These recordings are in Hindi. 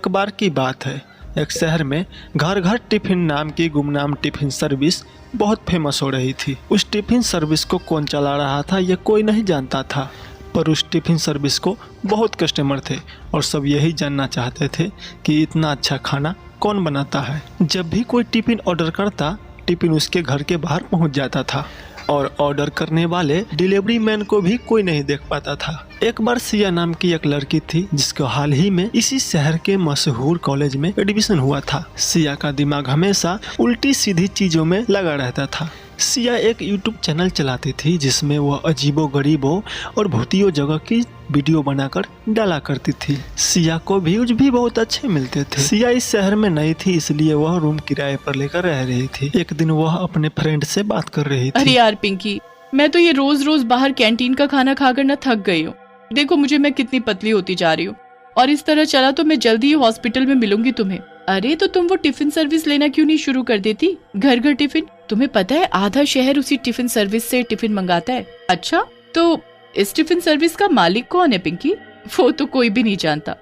एक बार की बात है, एक शहर में घर घर टिफिन नाम की गुमनाम टिफिन सर्विस बहुत फेमस हो रही थी। उस टिफिन सर्विस को कौन चला रहा था ये कोई नहीं जानता था, पर उस टिफिन सर्विस को बहुत कस्टमर थे और सब यही जानना चाहते थे कि इतना अच्छा खाना कौन बनाता है। जब भी कोई टिफिन ऑर्डर करता, टिफिन उसके घर के बाहर पहुंच जाता था और ऑर्डर करने वाले डिलीवरी मैन को भी कोई नहीं देख पाता था। एक बार सिया नाम की एक लड़की थी जिसको हाल ही में इसी शहर के मशहूर कॉलेज में एडमिशन हुआ था। सिया का दिमाग हमेशा उल्टी सीधी चीजों में लगा रहता था। सिया एक यूट्यूब चैनल चलाती थी जिसमें वह अजीबो गरीबों और भूतियों जगह की वीडियो बनाकर डाला करती थी। सिया को व्यूज भी बहुत अच्छे मिलते थे। सिया इस शहर में नई थी, इसलिए वह रूम किराए पर लेकर रह रही थी। एक दिन वह अपने फ्रेंड से बात कर रही थी। अरे यार पिंकी, मैं तो ये रोज रोज बाहर कैंटीन का खाना खाकर न थक गई हूँ। देखो मुझे, मैं कितनी पतली होती जा रही हूँ और इस तरह चला तो मैं जल्दी ही हॉस्पिटल में मिलूंगी तुम्हें। अरे तो तुम वो टिफिन सर्विस लेना क्यों नहीं शुरू कर देती, घर घर टिफिन। तुम्हें पता है आधा शहर उसी टिफिन सर्विस से टिफिन मंगाता है। अच्छा, तो इस टिफिन सर्विस का मालिक कौन है पिंकी? वो तो कोई भी नहीं जानता।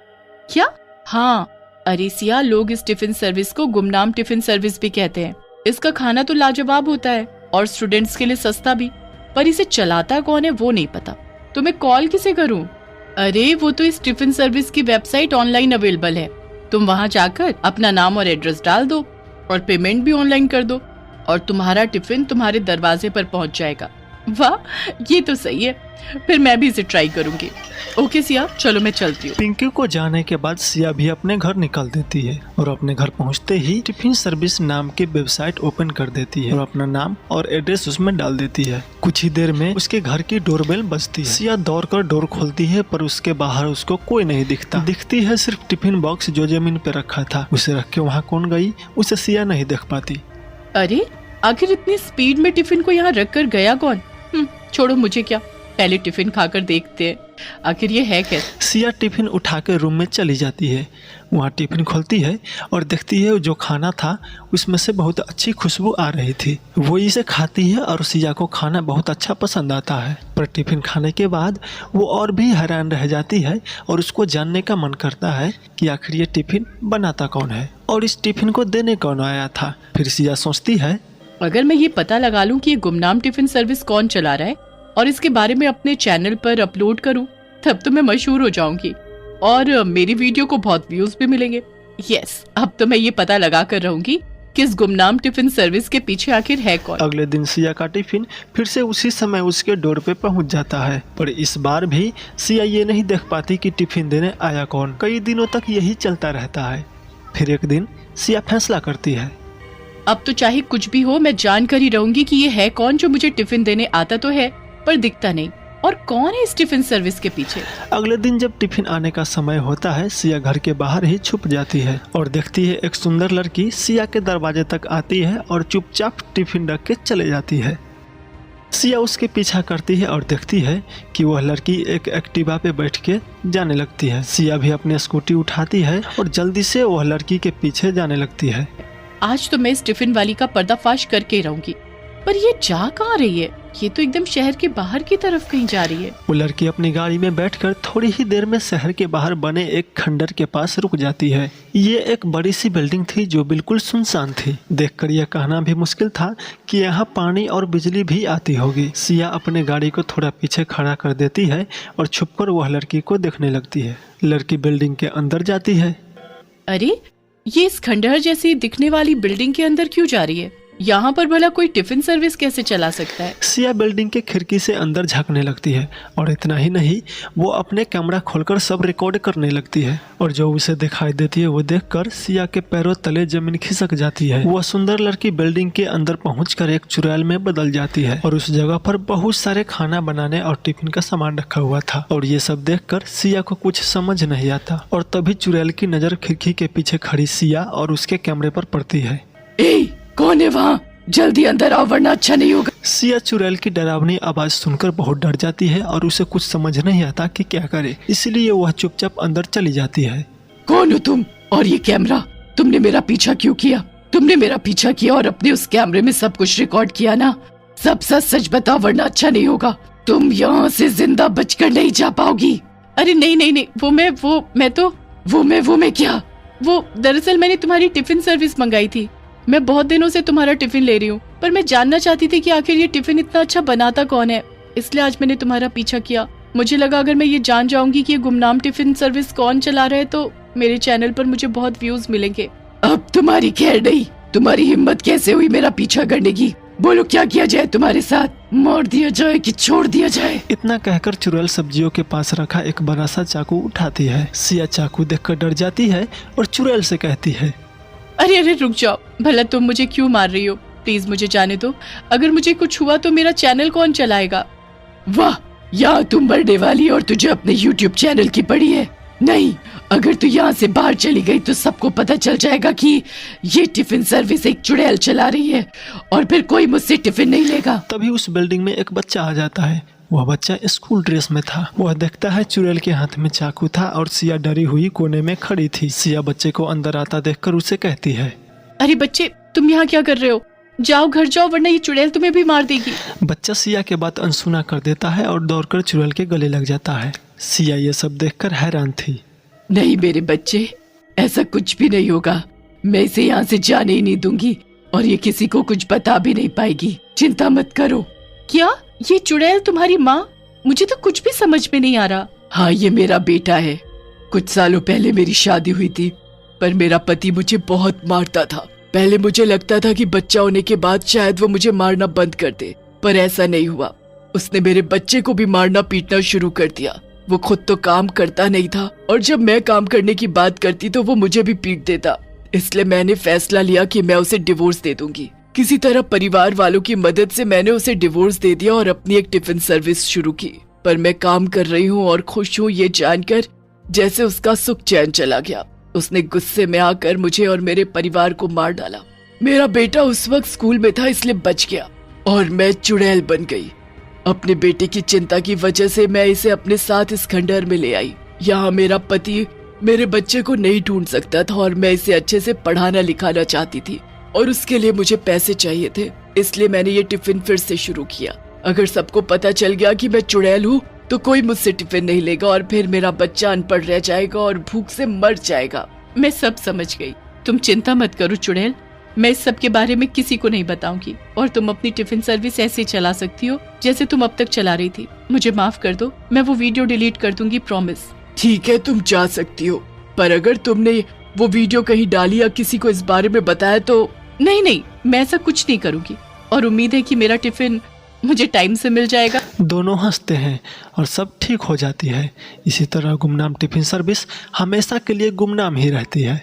क्या? हाँ, अरे सिया, लोग इस टिफिन सर्विस को गुमनाम टिफिन सर्विस भी कहते हैं। इसका खाना तो लाजवाब होता है और स्टूडेंट्स के लिए सस्ता भी, पर इसे चलाता कौन है वो नहीं पता। तो मैं कॉल किसे करूं? अरे वो तो इस टिफिन सर्विस की वेबसाइट ऑनलाइन अवेलेबल है। तुम वहां जाकर अपना नाम और एड्रेस डाल दो और पेमेंट भी ऑनलाइन कर दो और तुम्हारा टिफिन तुम्हारे दरवाजे पर पहुंच जाएगा। वाह, ये तो सही है, फिर मैं भी इसे ट्राई करूंगी। ओके सिया, चलो मैं चलती हूँ। पिंकी को जाने के बाद सिया भी अपने घर निकल देती है और अपने घर पहुंचते ही टिफिन सर्विस नाम की वेबसाइट ओपन कर देती है और अपना नाम और एड्रेस उसमें डाल देती है। कुछ ही देर में उसके घर की डोरबेल बजती है। सिया दौड़कर डोर खोलती है, पर उसके बाहर उसको कोई नहीं दिखता। दिखती है सिर्फ टिफिन बॉक्स जो जमीन पे रखा था। उसे रख के वहाँ कौन गई उसे सिया नहीं देख पाती। अरे आखिर इतनी स्पीड में टिफिन को यहाँ रख कर गया कौन? छोड़ो, मुझे क्या, पहले टिफिन खाकर देखते हैं आखिर ये है कैसे। सिया टिफिन उठाकर रूम में चली जाती है। वहाँ टिफिन खोलती है और देखती है जो खाना था उसमें से बहुत अच्छी खुशबू आ रही थी। वो इसे खाती है और सिया को खाना बहुत अच्छा पसंद आता है। पर टिफिन खाने के बाद वो और भी हैरान रह जाती है और उसको जानने का मन करता है कि आखिर ये टिफिन बनाता कौन है और इस टिफिन को देने कौन आया था। फिर सिया सोचती है, अगर मैं ये पता लगा लूं कि ये गुमनाम टिफिन सर्विस कौन चला रहा है और इसके बारे में अपने चैनल पर अपलोड करूं, तब तो मैं मशहूर हो जाऊंगी और मेरी वीडियो को बहुत व्यूज भी मिलेंगे। यस, अब तो मैं ये पता लगा कर रहूंगी कि इस गुमनाम टिफिन सर्विस के पीछे आखिर है कौन। अगले दिन सिया का टिफिन फिर से उसी समय उसके डोर पे पहुंच जाता है, पर इस बार भी सिया ये नहीं देख पाती कि टिफिन देने आया कौन। कई दिनों तक यही चलता रहता है। फिर एक दिन सिया फैसला करती है, अब तो चाहे कुछ भी हो, मैं जान कर ही रहूंगी कि ये है कौन जो मुझे टिफिन देने आता तो है पर दिखता नहीं, और कौन है इस टिफिन सर्विस के पीछे। अगले दिन जब टिफिन आने का समय होता है, सिया घर के बाहर ही छुप जाती है और देखती है एक सुंदर लड़की सिया के दरवाजे तक आती है और चुपचाप टिफिन रख के चले जाती है। सिया उसके पीछा करती है और देखती है कि वह लड़की एक एक्टिवा पे बैठ के जाने लगती है। सिया भी अपनी स्कूटी उठाती है और जल्दी से वह लड़की के पीछे जाने लगती है। आज तो मैं इस टिफिन वाली का पर्दाफाश करके रहूंगी। पर ये जा कहाँ रही है? ये तो एकदम शहर के बाहर की तरफ कहीं जा रही है। वो लड़की अपनी गाड़ी में बैठकर थोड़ी ही देर में शहर के बाहर बने एक खंडर के पास रुक जाती है। ये एक बड़ी सी बिल्डिंग थी जो बिल्कुल सुनसान थी। देखकर यह कहना भी मुश्किल था कि यहाँ पानी और बिजली भी आती होगी। सिया अपने गाड़ी को थोड़ा पीछे खड़ा कर देती है और छुपकर वह लड़की को देखने लगती है। लड़की बिल्डिंग के अंदर जाती है। अरे ये इस खंडहर जैसी दिखने वाली बिल्डिंग के अंदर क्यों जा रही है? यहाँ पर भला कोई टिफिन सर्विस कैसे चला सकता है? सिया बिल्डिंग के खिड़की से अंदर झांकने लगती है और इतना ही नहीं, वो अपने कैमरा खोलकर सब रिकॉर्ड करने लगती है और जो उसे दिखाई देती है वो देखकर सिया के पैरों तले जमीन खिसक जाती है। वह सुंदर लड़की बिल्डिंग के अंदर पहुंचकर एक चुड़ैल में बदल जाती है और उस जगह पर बहुत सारे खाना बनाने और टिफिन का सामान रखा हुआ था और ये सब देखकर सिया को कुछ समझ नहीं आता और तभी चुड़ैल की नजर खिड़की के पीछे खड़ी सिया और उसके कैमरे पर पड़ती है। कौन है वहाँ? जल्दी अंदर आओ वरना अच्छा नहीं होगा। सिया चुड़ैल की डरावनी आवाज सुनकर बहुत डर जाती है और उसे कुछ समझ नहीं आता कि क्या करे, इसलिए वह चुपचाप अंदर चली जाती है। कौन हो तुम? और ये कैमरा? तुमने मेरा पीछा क्यों किया? तुमने मेरा पीछा किया और अपने उस कैमरे में सब कुछ रिकॉर्ड किया ना? सब सच सच बताओ वरना अच्छा नहीं होगा। तुम यहाँ से जिंदा बचकर नहीं जा पाओगी। अरे नहीं नहीं नहीं, वो मैं क्या? वो दरअसल मैंने तुम्हारी टिफिन सर्विस मंगाई थी। मैं बहुत दिनों से तुम्हारा टिफिन ले रही हूँ, पर मैं जानना चाहती थी कि आखिर ये टिफिन इतना अच्छा बनाता कौन है, इसलिए आज मैंने तुम्हारा पीछा किया। मुझे लगा अगर मैं ये जान जाऊंगी कि ये गुमनाम टिफिन सर्विस कौन चला रहा है तो मेरे चैनल पर मुझे बहुत व्यूज मिलेंगे। अब तुम्हारी खैर नहीं, तुम्हारी हिम्मत कैसे हुई मेरा पीछा करने की? बोलो क्या किया जाए तुम्हारे साथ? मार दिया जाए कि छोड़ दिया जाए? इतना कहकर चुड़ैल सब्जियों के पास रखा एक बड़ा सा चाकू उठाती है। सिया चाकू देखकर डर जाती है और चुड़ैल से कहती है, अरे अरे रुक जाओ, भला तुम मुझे क्यों मार रही हो? प्लीज मुझे जाने दो। अगर मुझे कुछ हुआ तो मेरा चैनल कौन चलाएगा? वाह, यहाँ तुम मरने वाली और तुझे अपने YouTube चैनल की पड़ी है। नहीं, अगर तू यहाँ से बाहर चली गई तो सबको पता चल जाएगा कि ये टिफिन सर्विस एक चुड़ैल चला रही है और फिर कोई मुझसे टिफिन नहीं लेगा। तभी उस बिल्डिंग में एक बच्चा आ जाता है। वह बच्चा स्कूल ड्रेस में था। वह देखता है चुड़ैल के हाथ में चाकू था और सिया डरी हुई कोने में खड़ी थी। सिया बच्चे को अंदर आता देखकर उसे कहती है, अरे बच्चे, तुम यहाँ क्या कर रहे हो? जाओ घर जाओ, वरना ये चुड़ैल तुम्हें भी मार देगी। बच्चा सिया के बात अनसुना कर देता है और दौड़कर चुड़ैल के गले लग जाता है। सिया ये सब देखकर हैरान थी। नहीं मेरे बच्चे, ऐसा कुछ भी नहीं होगा। मैं इसे यहाँ से जाने ही नहीं दूंगी और ये किसी को कुछ बता भी नहीं पाएगी। चिंता मत करो। क्या ये चुड़ैल तुम्हारी माँ? मुझे तो कुछ भी समझ में नहीं आ रहा। हाँ, ये मेरा बेटा है। कुछ सालों पहले मेरी शादी हुई थी, पर मेरा पति मुझे बहुत मारता था। पहले मुझे लगता था कि बच्चा होने के बाद शायद वो मुझे मारना बंद कर दे, पर ऐसा नहीं हुआ। उसने मेरे बच्चे को भी मारना पीटना शुरू कर दिया। वो खुद तो काम करता नहीं था और जब मैं काम करने की बात करती तो वो मुझे भी पीट देता। इसलिए मैंने फैसला लिया कि मैं उसे डिवोर्स दे दूंगी। किसी तरह परिवार वालों की मदद से मैंने उसे डिवोर्स दे दिया और अपनी एक टिफिन सर्विस शुरू की। पर मैं काम कर रही हूँ और खुश हूँ ये जानकर, जैसे उसका सुख चैन चला गया। उसने गुस्से में आकर मुझे और मेरे परिवार को मार डाला। मेरा बेटा उस वक्त स्कूल में था इसलिए बच गया और मैं चुड़ैल बन गई। अपने बेटे की चिंता की वजह से मैं इसे अपने साथ इस खंडहर में ले आई। यहाँ मेरा पति मेरे बच्चे को नहीं ढूंढ सकता था और मैं इसे अच्छे से पढ़ाना लिखाना चाहती थी और उसके लिए मुझे पैसे चाहिए थे। इसलिए मैंने ये टिफिन फिर से शुरू किया। अगर सबको पता चल गया कि मैं चुड़ैल हूँ तो कोई मुझसे टिफिन नहीं लेगा और फिर मेरा बच्चा अनपढ़ रह जाएगा और भूख से मर जाएगा। मैं सब समझ गई, तुम चिंता मत करो चुड़ैल। मैं इस सब के बारे में किसी को नहीं बताऊंगी और तुम अपनी टिफिन सर्विस ऐसे चला सकती हो जैसे तुम अब तक चला रही थी। मुझे माफ कर दो, मैं वो वीडियो डिलीट कर दूंगी, प्रॉमिस। ठीक है, तुम जा सकती हो, पर अगर तुमने वो वीडियो कहीं डाली या किसी को इस बारे में बताया तो? नहीं नहीं, मैं ऐसा कुछ नहीं करूंगी और उम्मीद है कि मेरा टिफिन मुझे टाइम से मिल जाएगा। दोनों हंसते हैं और सब ठीक हो जाती है। इसी तरह गुमनाम टिफिन सर्विस हमेशा के लिए गुमनाम ही रहती है।